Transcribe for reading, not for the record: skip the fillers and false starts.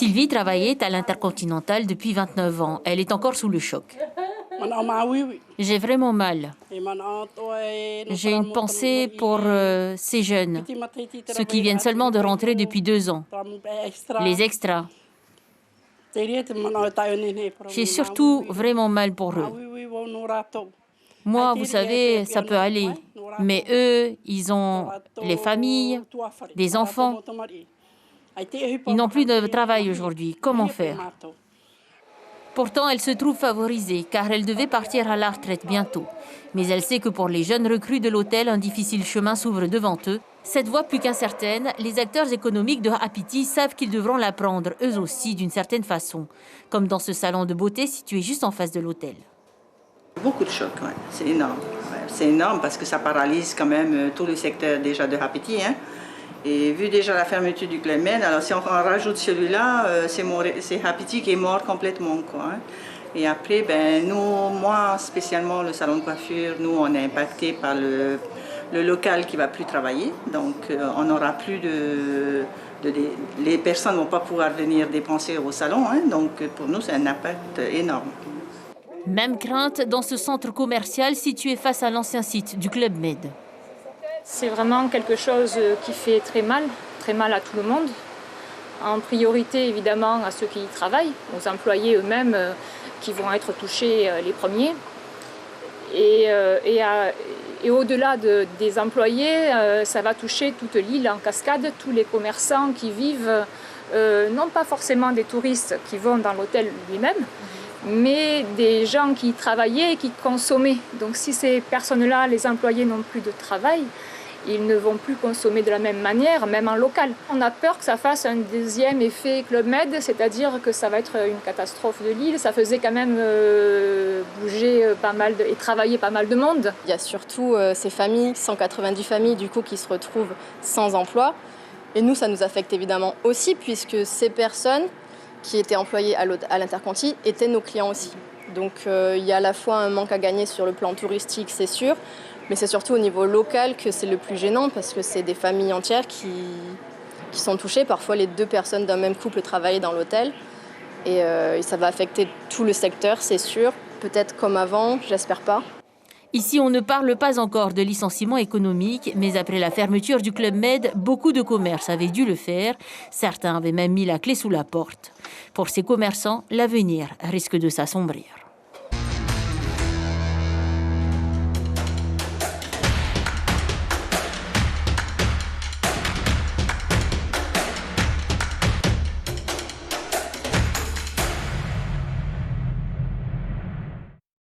Sylvie travaillait à l'Intercontinental depuis 29 ans. Elle est encore sous le choc. J'ai vraiment mal. J'ai une pensée pour ces jeunes, ceux qui viennent seulement de rentrer depuis 2 ans, les extras. J'ai surtout vraiment mal pour eux. Moi, vous savez, ça peut aller, mais eux, ils ont les familles, des enfants. Ils n'ont plus de travail aujourd'hui. Comment faire? Pourtant, elle se trouve favorisée, car elle devait partir à la retraite bientôt. Mais elle sait que pour les jeunes recrues de l'hôtel, un difficile chemin s'ouvre devant eux. Cette voie plus qu'incertaine, les acteurs économiques de Apiti savent qu'ils devront la prendre, eux aussi, d'une certaine façon. Comme dans ce salon de beauté situé juste en face de l'hôtel. Beaucoup de choc, ouais. C'est énorme. Ouais. C'est énorme parce que ça paralyse quand même tout le secteur déjà de Apiti. Hein. Et vu déjà la fermeture du Club Med, alors si on rajoute celui-là, c'est Apiti qui est mort complètement. Quoi, hein. Et après, ben, nous, moi spécialement, le salon de coiffure, nous, on est impacté par le local qui ne va plus travailler. Donc, on n'aura plus les personnes ne vont pas pouvoir venir dépenser au salon. Hein. Donc, pour nous, c'est un impact énorme. Même crainte dans ce centre commercial situé face à l'ancien site du Club Med. C'est vraiment quelque chose qui fait très mal à tout le monde. En priorité, évidemment, à ceux qui y travaillent, aux employés eux-mêmes qui vont être touchés les premiers. Et au-delà des employés, ça va toucher toute l'île en cascade, tous les commerçants qui vivent, non pas forcément des touristes qui vont dans l'hôtel lui-même, mais des gens qui travaillaient et qui consommaient. Donc si ces personnes-là, les employés, n'ont plus de travail, ils ne vont plus consommer de la même manière, même en local. On a peur que ça fasse un deuxième effet Club Med, c'est-à-dire que ça va être une catastrophe de l'île. Ça faisait quand même bouger pas mal et travailler pas mal de monde. Il y a surtout ces familles, 190 familles du coup, qui se retrouvent sans emploi. Et nous, ça nous affecte évidemment aussi, puisque ces personnes qui étaient employés à l'Interconti étaient nos clients aussi. Donc il y a à la fois un manque à gagner sur le plan touristique, c'est sûr, mais c'est surtout au niveau local que c'est le plus gênant parce que c'est des familles entières qui sont touchées. Parfois, les 2 personnes d'un même couple travaillent dans l'hôtel et ça va affecter tout le secteur, c'est sûr. Peut-être comme avant, j'espère pas. Ici, on ne parle pas encore de licenciement économique, mais après la fermeture du Club Med, beaucoup de commerces avaient dû le faire. Certains avaient même mis la clé sous la porte. Pour ces commerçants, l'avenir risque de s'assombrir.